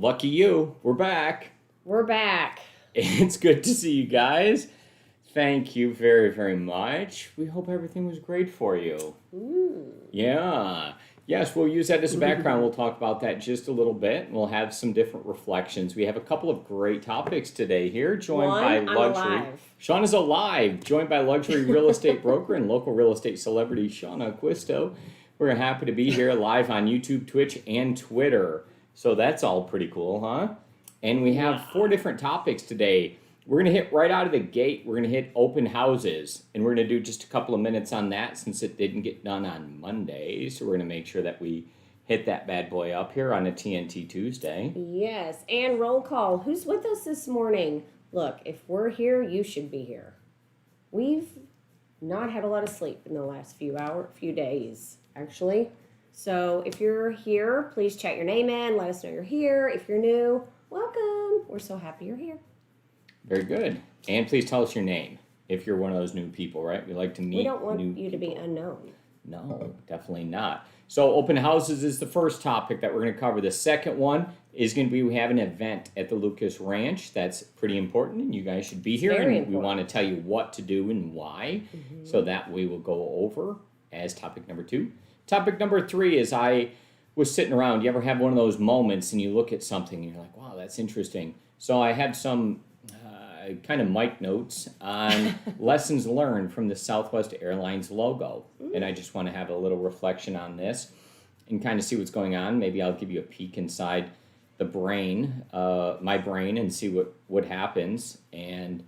Lucky you, we're back. We're back. It's good to see you guys. Thank you very, very much. We hope everything was great for you. Yeah. Yes, we'll use that as a background. We'll talk about that just a little bit. We'll have some different reflections. We have a couple of great topics today here, joined by luxury. Shana's alive, joined by luxury real estate broker and local real estate celebrity Shana Acquisto. We're happy to be here live on YouTube, Twitch, and Twitter. So that's all pretty cool, huh? And we have 4 different topics today. We're going to hit right out of the gate. We're going to hit open houses. And we're going to do just a couple of minutes on that since it didn't get done on Monday. So we're going to make sure that we hit that bad boy up here on a TNT Tuesday. Yes, and roll call. Who's with us this morning? Look, if we're here, you should be here. We've not had a lot of sleep in the last few days, actually. So if you're here, please chat your name in. Let us know you're here. If you're new, welcome. We're so happy you're here. Very good. And please tell us your name if you're one of those new people, right? We like to meet new people. We don't want you to be unknown. No, definitely not. So open houses is the first topic that we're going to cover. The second one is going to be we have an event at the Lucas Ranch. That's pretty important, and you guys should be here. And we want to tell you what to do and why. So that we will go over as topic number 2. Topic number 3 is I was sitting around. You ever have one of those moments and you look at something and you're like, wow, that's interesting. So I have some kind of mic notes on lessons learned from the Southwest Airlines logo. And I just want to have a little reflection on this and kind of see what's going on. Maybe I'll give you a peek inside the brain, my brain, and see what happens and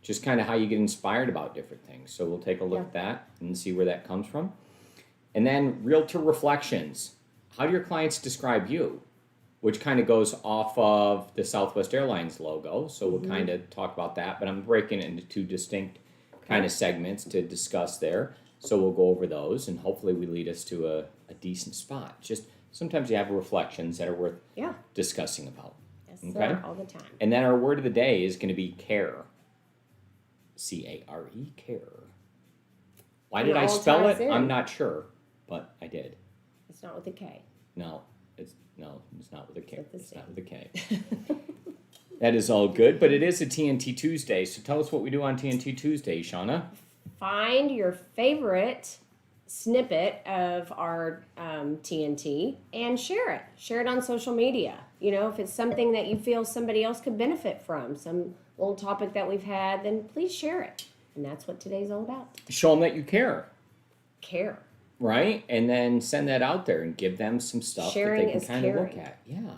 just kind of how you get inspired about different things. So we'll take a look at that and see where that comes from. And then realtor reflections. How do your clients describe you? Which kind of goes off of the Southwest Airlines logo. So we'll kind of talk about that. But I'm breaking it into 2 distinct kind of segments to discuss there. So we'll go over those. And hopefully we lead us to a decent spot. Just sometimes you have reflections that are worth discussing about. Yes, sir, all the time. And then our word of the day is going to be care. C-A-R-E, care. Why did I spell it? I'm not sure. But I did. It's not with a K. No, it's not with a K. It's not with a K. That is all good, but it is a TNT Tuesday. So tell us what we do on TNT Tuesday, Shana. Find your favorite snippet of our TNT and share it. Share it on social media. You know, if it's something that you feel somebody else could benefit from, some little topic that we've had, then please share it. And that's what today's all about. Show them that you care. Care. Right? And then send that out there and give them some stuff Sharing that they can kind of look at. Yeah.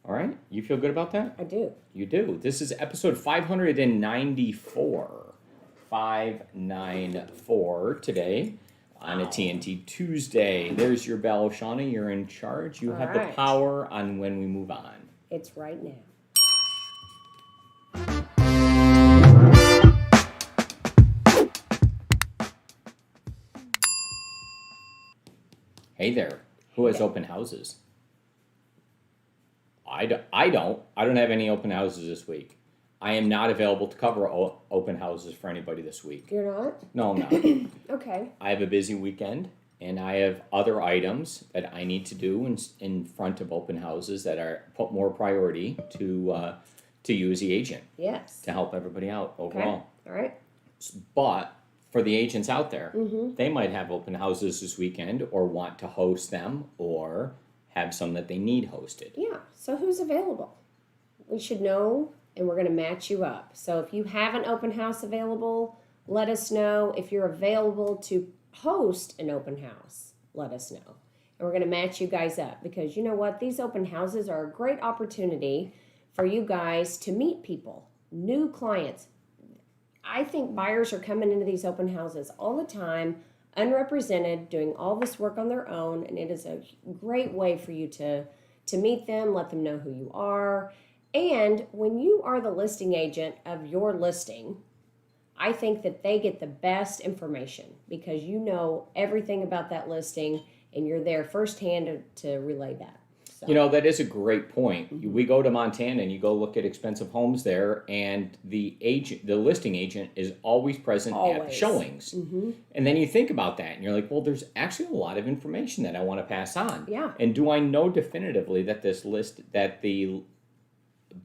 All right? You feel good about that? I do. You do. This is episode 594. 594 today on a TNT Tuesday. There's your bell, Shana. You're in charge. You have the power on when we move on. It's right now. Hey there. Who has open houses? I don't have any open houses this week. I am not available to cover open houses for anybody this week. You're not? No, I'm not. Okay. I have a busy weekend, and I have other items that I need to do in front of open houses that are put more priority to you as the agent. Yes. To help everybody out overall. Okay. All right. But for the agents out there, they might have open houses this weekend or want to host them or have some that they need hosted. Yeah. So who's available? We should know, and we're going to match you up. So if you have an open house available, let us know. If you're available to host an open house, let us know. And we're going to match you guys up because you know what? These open houses are a great opportunity for you guys to meet people, new clients. I think buyers are coming into these open houses all the time, unrepresented, doing all this work on their own, and it is a great way for you to meet them, let them know who you are. And when you are the listing agent of your listing, I think that they get the best information because you know everything about that listing and you're there firsthand to relay that. So. You know, that is a great point. We go to Montana and you go look at expensive homes there, and the listing agent is always present at the showings. And then you think about that and you're like, well, there's actually a lot of information that I want to pass on. Yeah. And do I know definitively that that the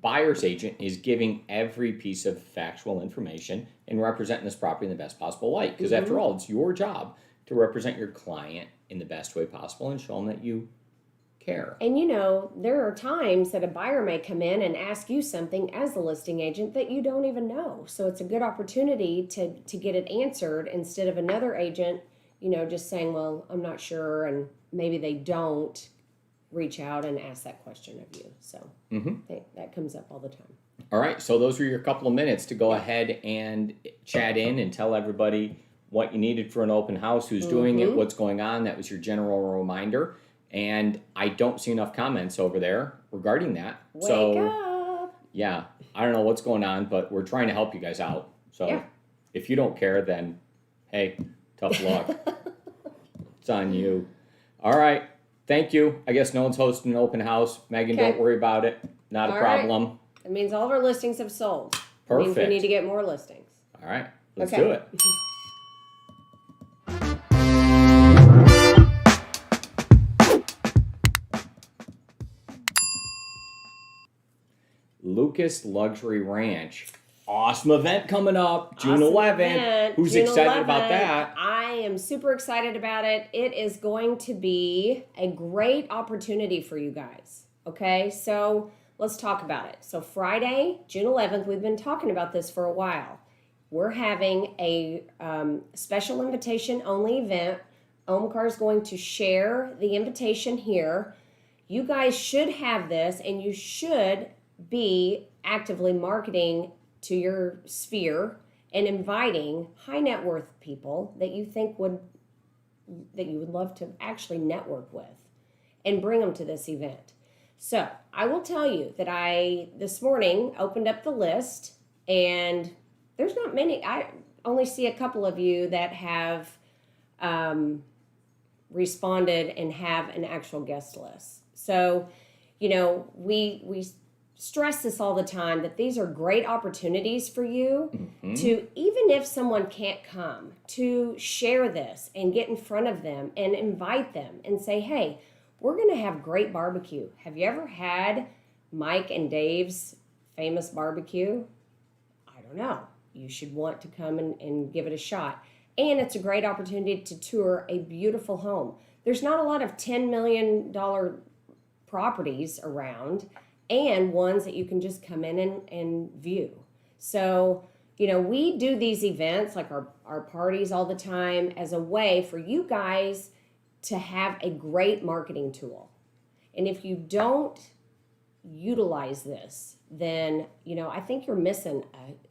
buyer's agent is giving every piece of factual information and representing this property in the best possible light? Because after all, it's your job to represent your client in the best way possible and show them that you care. And you know, there are times that a buyer may come in and ask you something as the listing agent that you don't even know. So it's a good opportunity to get it answered instead of another agent, you know, just saying, well, I'm not sure, and maybe they don't reach out and ask that question of you. So that comes up all the time. All right, so those were your couple of minutes to go ahead and chat in and tell everybody what you needed for an open house, who's doing it, what's going on. That was your general reminder. And I don't see enough comments over there regarding that. Wake up! Yeah, I don't know what's going on, but we're trying to help you guys out. So if you don't care, then hey, tough luck. It's on you. All right, thank you. I guess no one's hosting an open house. Megan, don't worry about it. Not a problem. Right. That means all of our listings have sold. Perfect. It means we need to get more listings. All right, let's do it. Lucas Luxury Ranch. Awesome event coming up, June 11th. Who's June excited 11th. about that? I am super excited about it. It is going to be a great opportunity for you guys. Okay, so let's talk about it. So Friday, June 11th, we've been talking about this for a while. We're having a special invitation only event. Omkar is going to share the invitation here. You guys should have this, and you should be actively marketing to your sphere and inviting high net worth people that you think that you would love to actually network with and bring them to this event. So I will tell you that I this morning opened up the list, and there's not many. I only see a couple of you that have responded and have an actual guest list. So, you know, we stress this all the time, that these are great opportunities for you to, even if someone can't come, to share this and get in front of them and invite them and say, hey, we're going to have great barbecue. Have you ever had Mike and Dave's famous barbecue? I don't know. You should want to come and give it a shot. And it's a great opportunity to tour a beautiful home. There's not a lot of $10 million properties around, and ones that you can just come in and view. So, you know, we do these events, like our parties all the time, as a way for you guys to have a great marketing tool. And if you don't utilize this, then, you know, I think you're missing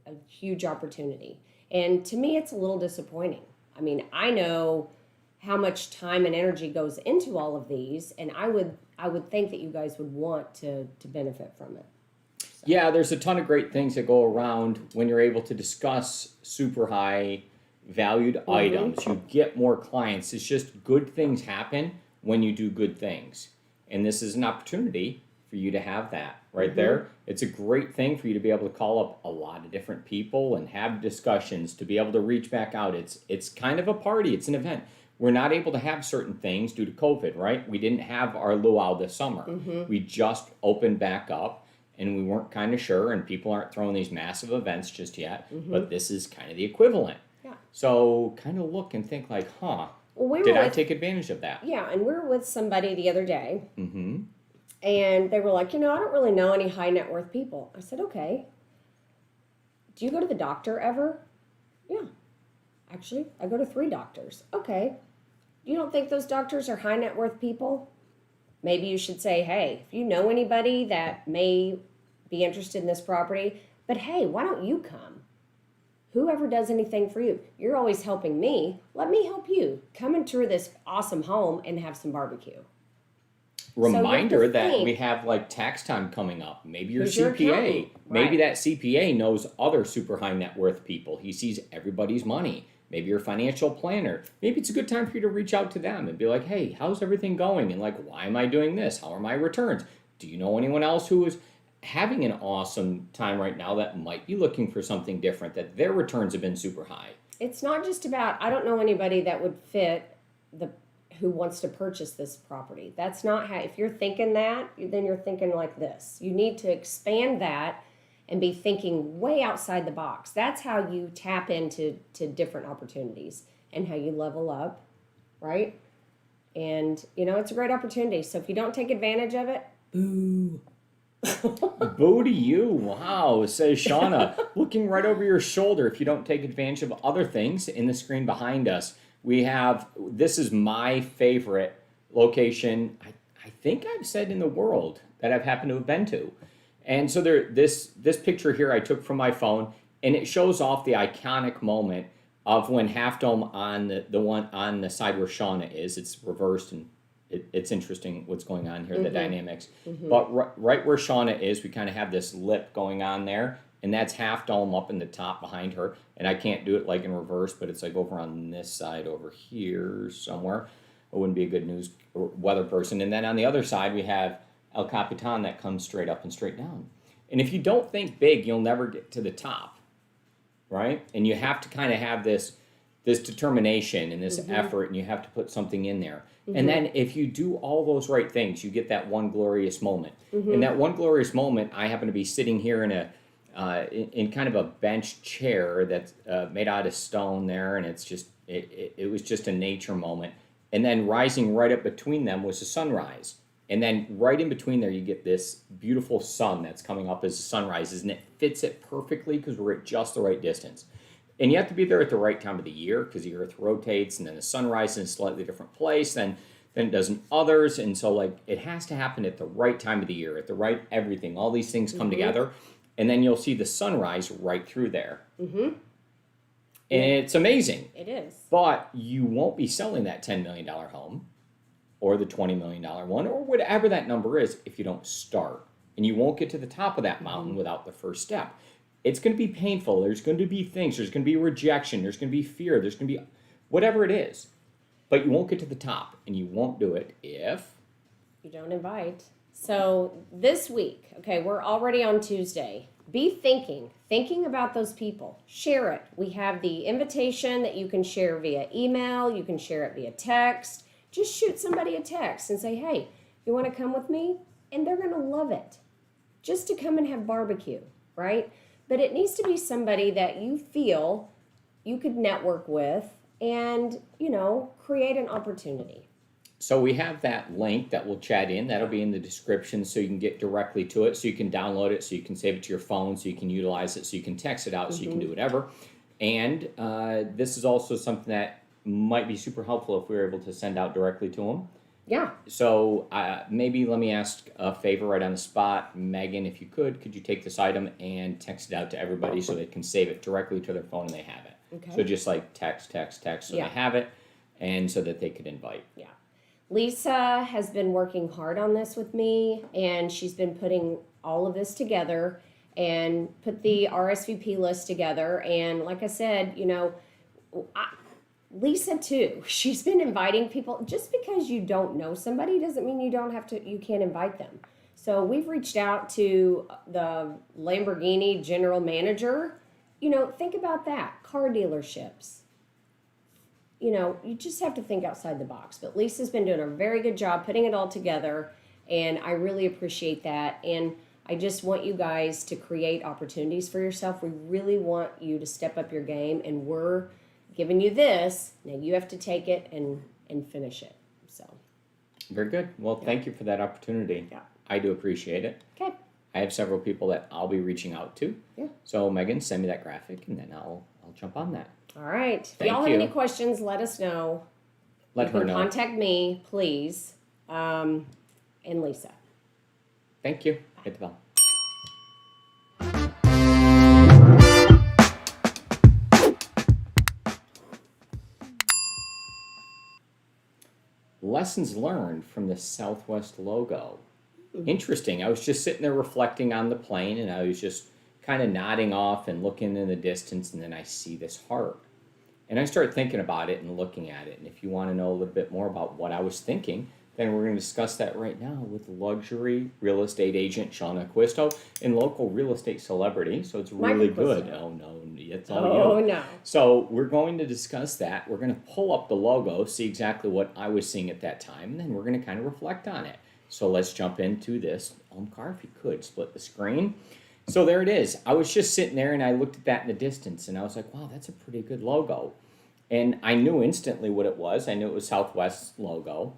a huge opportunity. And to me, it's a little disappointing. I mean, I know how much time and energy goes into all of these, and I would think that you guys would want to benefit from it. So. Yeah, there's a ton of great things that go around when you're able to discuss super high valued items. You get more clients. It's just good things happen when you do good things. And this is an opportunity for you to have that right there. It's a great thing for you to be able to call up a lot of different people and have discussions, to be able to reach back out. It's kind of a party. It's an event. We're not able to have certain things due to COVID, right? We didn't have our luau this summer. We just opened back up, and we weren't kind of sure, and people aren't throwing these massive events just yet, but this is kind of the equivalent. Yeah. So kind of look and think like, well, I take advantage of that? Yeah, and we were with somebody the other day, and they were like, you know, I don't really know any high net worth people. I said, okay. Do you go to the doctor ever? Yeah. Actually, I go to 3 doctors. Okay. You don't think those doctors are high net worth people? Maybe you should say, hey, if you know anybody that may be interested in this property, but hey, why don't you come? Whoever does anything for you. You're always helping me. Let me help you. Come and tour this awesome home and have some barbecue. Reminder that we have like tax time coming up. Maybe your CPA. Maybe that CPA knows other super high net worth people. He sees everybody's money. maybe your financial planner. Maybe it's a good time for you to reach out to them and be like, hey, how's everything going? And like, why am I doing this? How are my returns? Do you know anyone else who is having an awesome time right now that might be looking for something different, that their returns have been super high? It's not just about, I don't know anybody that would fit who wants to purchase this property. That's not how, if you're thinking that, then you're thinking like this. You need to expand that and be thinking way outside the box. That's how you tap into different opportunities and how you level up, right? And, it's a great opportunity. So if you don't take advantage of it, boo. Boo to you. Wow, says Shana, looking right over your shoulder if you don't take advantage of other things in the screen behind us. This is my favorite location, I think I've said in the world that I've happened to have been to. And so this picture here I took from my phone, and it shows off the iconic moment of when Half Dome on the one on the side where Shauna is. It's reversed, and it's interesting what's going on here, the dynamics. But right where Shauna is, we kind of have this lip going on there, and that's Half Dome up in the top behind her. And I can't do it like in reverse, but it's like over on this side over here somewhere. It wouldn't be a good news or weather person. And then on the other side, we have El Capitan that comes straight up and straight down. And if you don't think big, you'll never get to the top, right? And you have to kind of have this determination and this effort, and you have to put something in there. And then if you do all those right things, you get that one glorious moment. And that one glorious moment, I happen to be sitting here in kind of a bench chair that's made out of stone there, and it's just it was just a nature moment. And then rising right up between them was a sunrise. And then right in between there, you get this beautiful sun that's coming up as the sun rises, and it fits it perfectly because we're at just the right distance. And you have to be there at the right time of the year because the Earth rotates, and then the sun rises in a slightly different place than it does in others. And so, like, it has to happen at the right time of the year, at the right everything. All these things come together, and then you'll see the sunrise right through there. And it's amazing. It is. But you won't be selling that $10 million home or the $20 million one or whatever that number is if you don't start. And you won't get to the top of that mountain without the first step. It's going to be painful. There's going to be things. There's going to be rejection. There's going to be fear. There's going to be whatever it is. But you won't get to the top, and you won't do it if you don't invite. So this week, okay, we're already on Tuesday. Be thinking about those people. Share it. We have the invitation that you can share via email. You can share it via text. Just shoot somebody a text and say, hey, you want to come with me? And they're going to love it. Just to come and have barbecue, right? But it needs to be somebody that you feel you could network with and, create an opportunity. So we have that link that we'll chat in. That'll be in the description so you can get directly to it, so you can download it, so you can save it to your phone, so you can utilize it, so you can text it out, so you can do whatever. And this is also something that might be super helpful if we were able to send out directly to them. Yeah. So maybe let me ask a favor right on the spot. Megan, if you could you take this item and text it out to everybody so they can save it directly to their phone and they have it? Okay. So just like text so they have it and so that they could invite. Yeah. Lisa has been working hard on this with me, and she's been putting all of this together and put the RSVP list together. And like I said, Lisa too, she's been inviting people. Just because you don't know somebody doesn't mean you can't invite them. So we've reached out to the Lamborghini general manager. Think about that. Car dealerships. You just have to think outside the box. But Lisa's been doing a very good job putting it all together, and I really appreciate that. And I just want you guys to create opportunities for yourself. We really want you to step up your game, and we're giving you this. Now you have to take it and finish it. So very good. Well, thank you for that opportunity. Yeah. I do appreciate it. Okay. I have several people that I'll be reaching out to. Yeah. So Megan, send me that graphic and then I'll jump on that. All right. If Thank y'all have you. any questions, let us know. Let her know. Contact me, please, and Lisa. Thank you. Hit the bell. Lessons learned from the Southwest logo. Interesting. I was just sitting there reflecting on the plane, and I was just kind of nodding off and looking in the distance, and then I see this heart. And I started thinking about it and looking at it. And if you want to know a little bit more about what I was thinking, then we're going to discuss that right now with luxury real estate agent Shana Acquisto and local real estate celebrity. So it's really good. Oh, no, it's all you. Oh, no. So we're going to discuss that. We're going to pull up the logo, see exactly what I was seeing at that time, and then we're going to kind of reflect on it. So let's jump into this. Omkar, if you could, split the screen. So there it is. I was just sitting there and I looked at that in the distance and I was like, wow, that's a pretty good logo. And I knew instantly what it was. I knew it was Southwest's logo.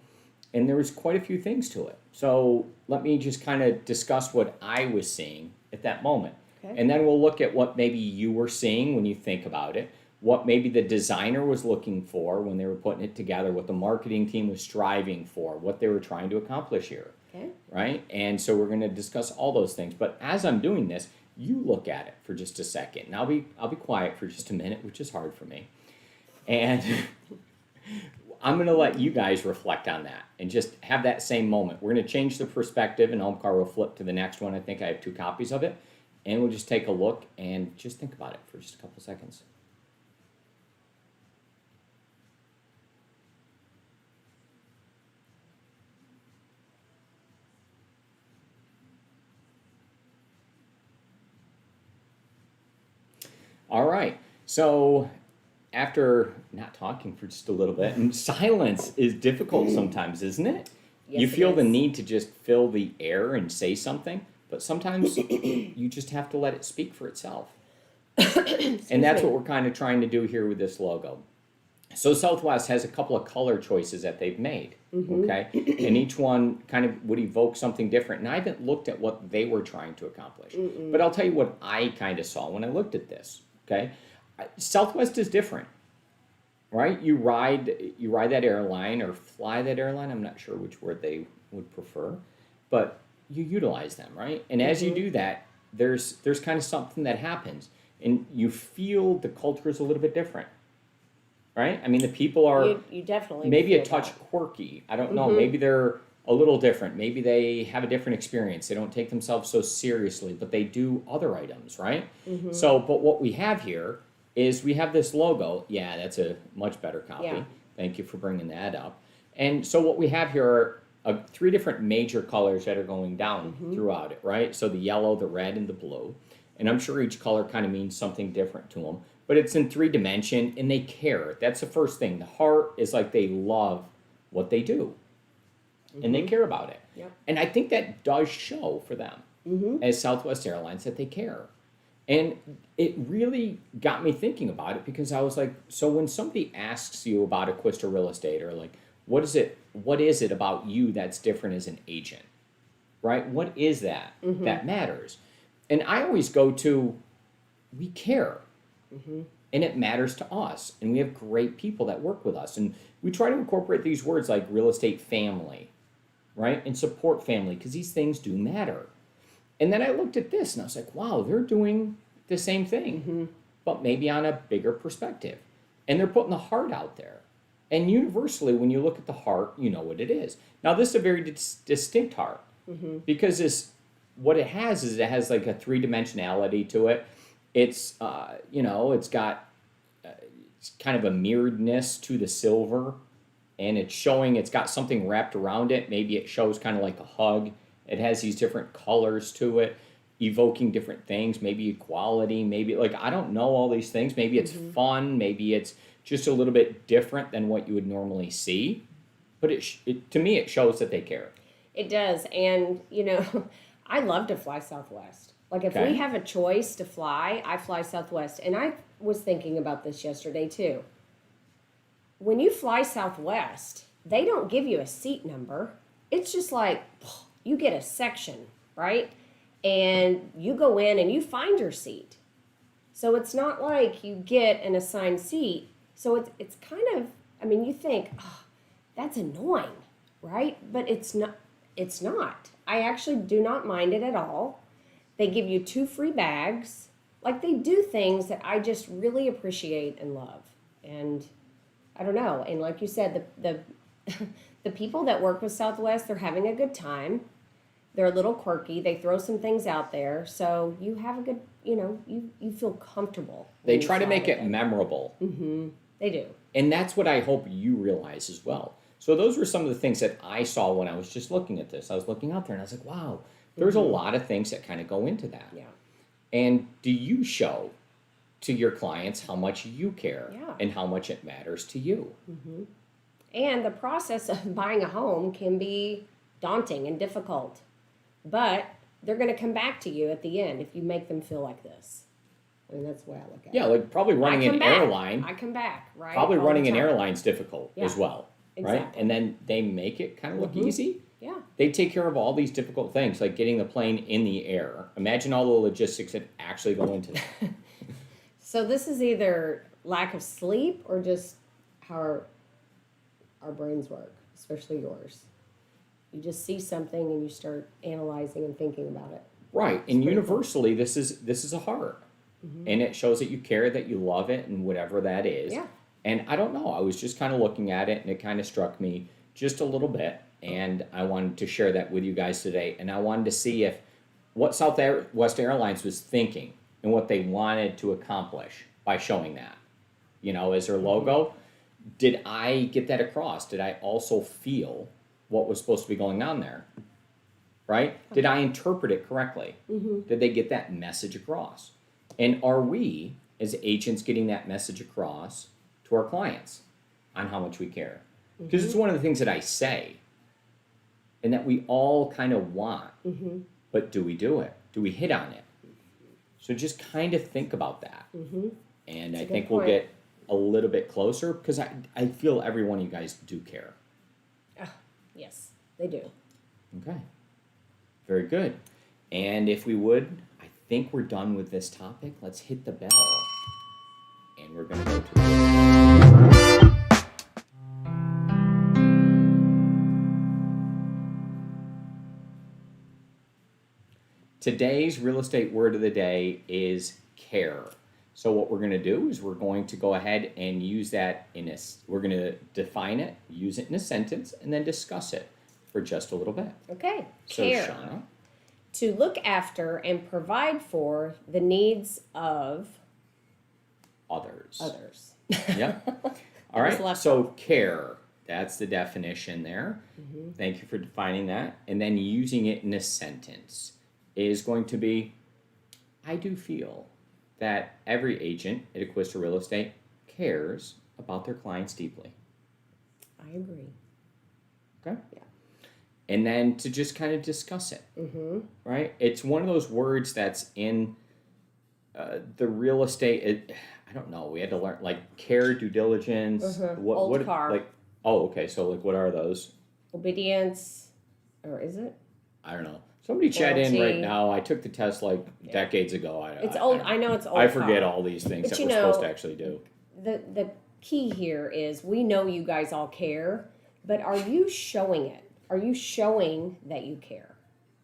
And there was quite a few things to it. So let me just kind of discuss what I was seeing at that moment. Okay. And then we'll look at what maybe you were seeing when you think about it, what maybe the designer was looking for when they were putting it together, what the marketing team was striving for, what they were trying to accomplish here. Okay. Right? And so we're going to discuss all those things. But as I'm doing this, you look at it for just a second. And I'll be quiet for just a minute, which is hard for me. And I'm going to let you guys reflect on that and just have that same moment. We're going to change the perspective, and Omkar will flip to the next one. I think I have 2 copies of it. And we'll just take a look and just think about it for just a couple seconds. All right. So after not talking for just a little bit, and silence is difficult sometimes, isn't it? Yes, you feel it the is. need to just fill the air and say something, but sometimes you just have to let it speak for itself. And that's what we're kind of trying to do here with this logo. So Southwest has a couple of color choices that they've made, okay? And each one kind of would evoke something different. And I haven't looked at what they were trying to accomplish. But I'll tell you what I kind of saw when I looked at this, okay? Southwest is different, right? You ride that airline or fly that airline. I'm not sure which word they would prefer, but you utilize them, right? And as you do that, there's kind of something that happens, and you feel the culture is a little bit different, right? I mean, the people are You definitely maybe a feel touch that. quirky. I don't know. Maybe they're a little different. Maybe they have a different experience. They don't take themselves so seriously, but they do other items, right? So, but what we have here is we have this logo. Yeah, that's a much better copy. Yeah. Thank you for bringing that up. And so what we have here are 3 different major colors that are going down throughout it, right? So the yellow, the red, and the blue. And I'm sure each color kind of means something different to them. But it's in 3 dimension, and they care. That's the first thing. The heart is like they love what they do. And they care about it. Yep. And I think that does show for them as Southwest Airlines that they care. And it really got me thinking about it because I was like, so when somebody asks you about Acquisto Real Estate or like, what is it about you that's different as an agent, right? What is that that matters? And I always go to, we care. And it matters to us. And we have great people that work with us. And we try to incorporate these words like real estate family, right? And support family, because these things do matter. And then I looked at this and I was like, wow, they're doing the same thing, but maybe on a bigger perspective. And they're putting the heart out there. And universally, when you look at the heart, you know what it is. Now, this is a very distinct heart because what it has is it has like a 3-dimensionality to it. It's, it's got it's kind of a mirroredness to the silver, and it's got something wrapped around it. Maybe it shows kind of like a hug. It has these different colors to it, evoking different things, maybe equality, maybe, like, I don't know all these things. Maybe it's fun, maybe it's just a little bit different than what you would normally see. But to me, it shows that they care. It does. And, I love to fly Southwest. Like, if Okay. we have a choice to fly, I fly Southwest. And I was thinking about this yesterday, too. When you fly Southwest, they don't give you a seat number. It's just like, you get a section, right? And you go in and you find your seat. So it's not like you get an assigned seat. So it's kind of, you think, that's annoying, right? But it's not. I actually do not mind it at all. They give you 2 free bags. Like, they do things that I just really appreciate and love. And I don't know. And like you said, the the people that work with Southwest, they're having a good time. They're a little quirky. They throw some things out there. So you have a good, you feel comfortable. They when you try to fly make with it them. memorable. They They do. And that's what I hope you realize as well. So those were some of the things that I saw when I was just looking at this. I was looking out there and I was like, wow, there's a lot of things that kind of go into that. Yeah. And do you show to your clients how much you care and how much it matters to you? And the process of buying a home can be daunting and difficult, but they're going to come back to you at the end if you make them feel like this. I mean, that's the way I look at it. Yeah, like probably running an airline. I come back, right? Probably running an airline's difficult as well, right? Exactly. And then they make it kind of look easy. Yeah. They take care of all these difficult things, like getting the plane in the air. Imagine all the logistics that actually go into that. So this is either lack of sleep or just how our brains work, especially yours. You just see something and you start analyzing and thinking about it. Right, and universally, this is a heart, and it shows that you care, that you love it, and whatever that is. Yeah. And I don't know, I was just kind of looking at it, and it kind of struck me just a little bit, and I wanted to share that with you guys today. And I wanted to see if what Southwest Airlines was thinking and what they wanted to accomplish by showing that, as their logo. Did I get that across? Did I also feel what was supposed to be going on there? Right? Did I interpret it correctly? Did they get that message across? And are we, as agents, getting that message across to our clients on how much we care? Because it's one of the things that I say and that we all kind of want. But do we do it? Do we hit on it? So just kind of think about that. And I think we'll get a little bit closer because I feel every one of you guys do care. Yes, they do. Okay. Very good. And if we would, I think we're done with this topic. Let's hit the bell. And we're going to go to Today's real estate word of the day is care. So what we're going to do is we're going to go ahead and use that we're going to define it, use it in a sentence, and then discuss it for just a little bit. Okay. So, care. Shana. To look after and provide for the needs of Others. Yep. All right. So care, that's the definition there. Thank you for defining that. And then using it in a sentence is going to be, I do feel that every agent at Acquisto Real Estate cares about their clients deeply. I agree. Okay? Yeah. And then to just kind of discuss it, right? It's one of those words that's in the real estate. I don't know. We had to learn like care, due diligence. Old car. Like, oh, okay. So like, what are those? Obedience, or is it? I don't know. Somebody chat in right now. I took the test like decades ago. It's old. I know it's old. I forget all these things that we're supposed to actually do. The key here is we know you guys all care, but are you showing it? Are you showing that you care,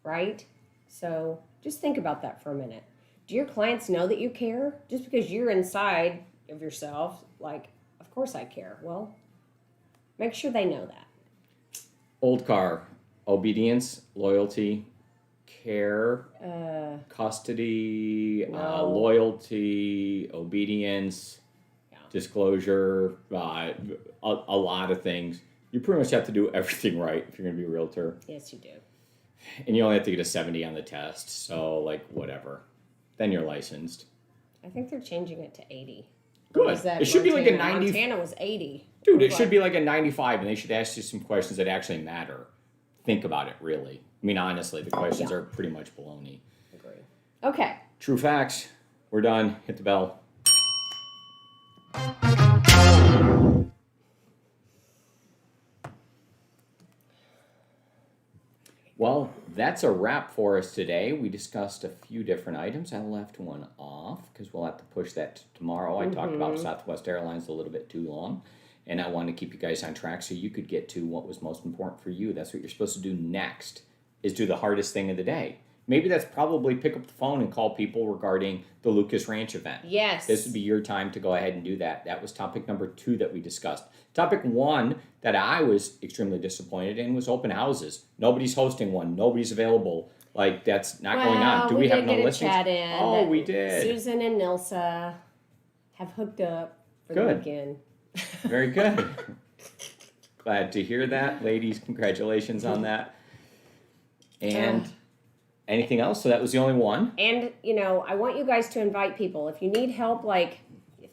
right? So just think about that for a minute. Do your clients know that you care? Just because you're inside of yourself, like, of course I care. Well, make sure they know that. Old car, obedience, loyalty, care, custody, loyalty, obedience, disclosure, a lot of things. You pretty much have to do everything right if you're going to be a realtor. Yes, you do. And you only have to get a 70 on the test, so like whatever. Then you're licensed. I think they're changing it to 80. Good. It should be like a 90. Montana was 80. Dude, it should be like a 95, and they should ask you some questions that actually matter. Think about it, really. I mean, honestly, the questions are pretty much baloney. Agree. Okay. True facts. We're done. Hit the bell. Well, that's a wrap for us today. We discussed a few different items. I left one off because we'll have to push that to tomorrow. I talked about Southwest Airlines a little bit too long, and I wanted to keep you guys on track so you could get to what was most important for you. That's what you're supposed to do next, is do the hardest thing of the day. Maybe that's probably pick up the phone and call people regarding the Lucas Ranch event. Yes. This would be your time to go ahead and do that. That was topic number 2 that we discussed. Topic 1 that I was extremely disappointed in was open houses. Nobody's hosting one. Nobody's available. Like, that's not going on. Do we have no listings? Chat in oh, we did. Susan and Nilsa have hooked up for the weekend. Very good. Glad to hear that. Ladies, congratulations on that. And anything else? So that was the only one? And, I want you guys to invite people. If you need help, like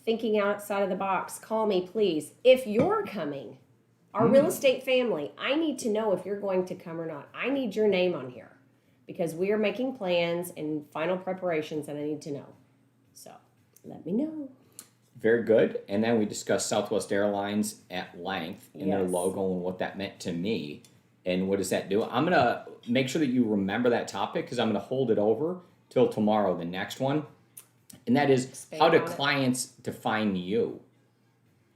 thinking outside of the box, call me, please. If you're coming, our real estate family, I need to know if you're going to come or not. I need your name on here because we are making plans and final preparations, and I need to know. So let me know. Very good. And then we discussed Southwest Airlines at length and their logo and what that meant to me. And what does that do? I'm going to make sure that you remember that topic because I'm going to hold it over till tomorrow, the next one. And that is, how do clients define you?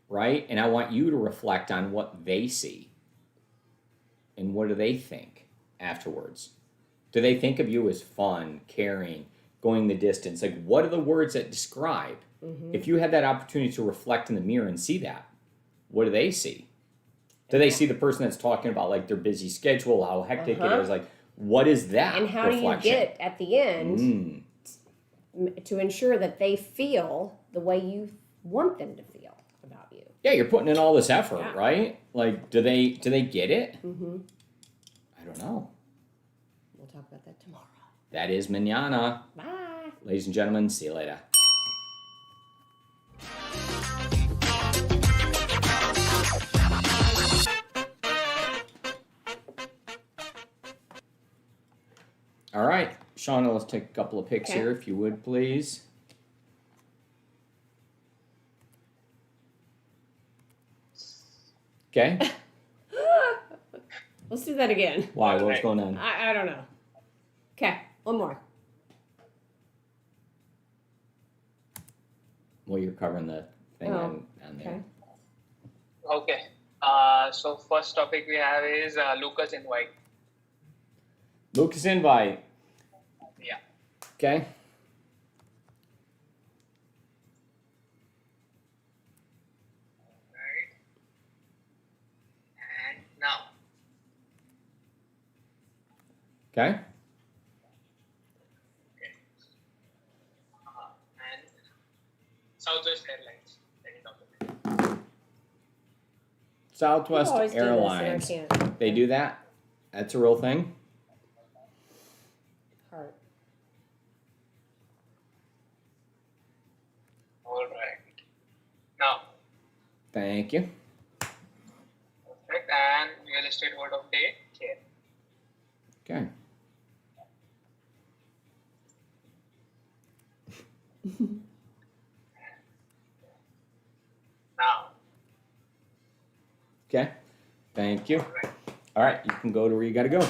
Right? And I want you to reflect on what they see. And what do they think afterwards? Do they think of you as fun, caring, going the distance? Like, what are the words that describe? If you had that opportunity to reflect in the mirror and see that, what do they see? Do they see the person that's talking about like their busy schedule, how hectic it is? Like, what is that? And how reflection? do you get at the end to ensure that they feel the way you want them to feel about you? Yeah, you're putting in all this effort, right? Like, do they get it? I don't know. We'll talk about that tomorrow. That is mañana. Bye. Ladies and gentlemen, see you later. All right, Shauna, let's take a couple of pics here, if you would, please. Okay. Let's do that again. Why? What's going on? I don't know. Okay, one more. Well, you're covering the thing on there. Okay. So first topic we have is Lucas invite. Lucas invite. Yeah. Okay. Right. And now. Okay. Okay. And Southwest Airlines. Let me talk about it. Southwest always do this, and I Airlines. can't. They do that? That's a real thing? Heart. All right. Now. Thank you. Perfect. And real estate word of day. Care. Okay. Now. Okay. Thank you. All right, you can go to where you got to go.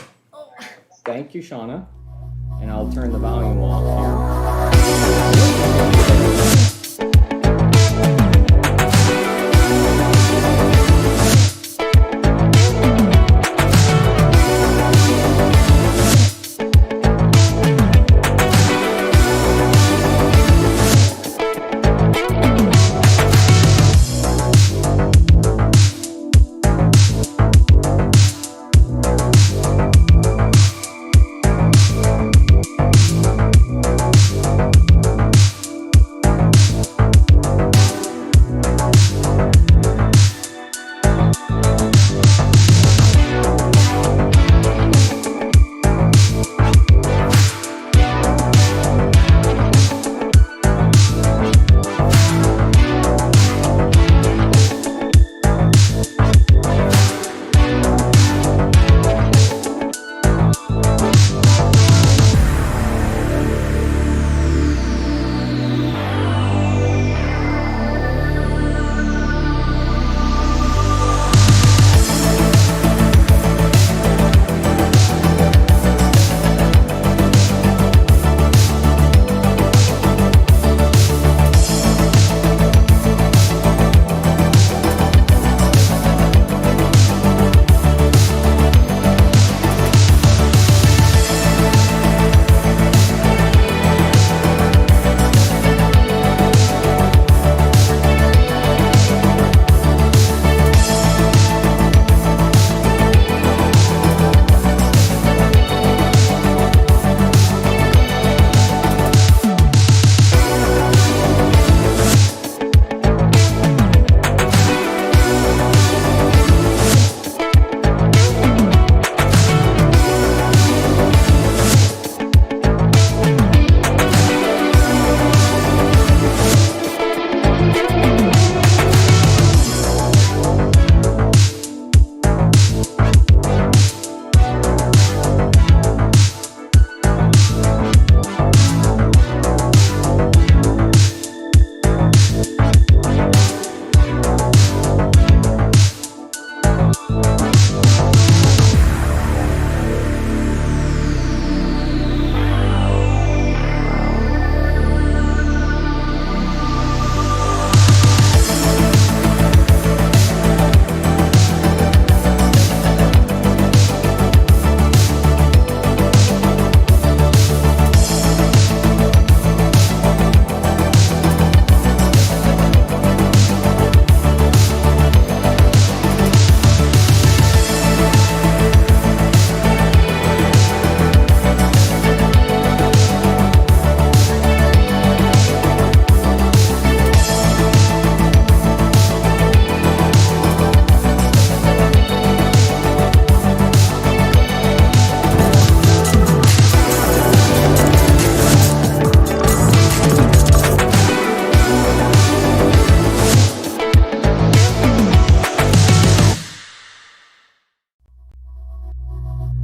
Thank you, Shauna. And I'll turn the volume off here.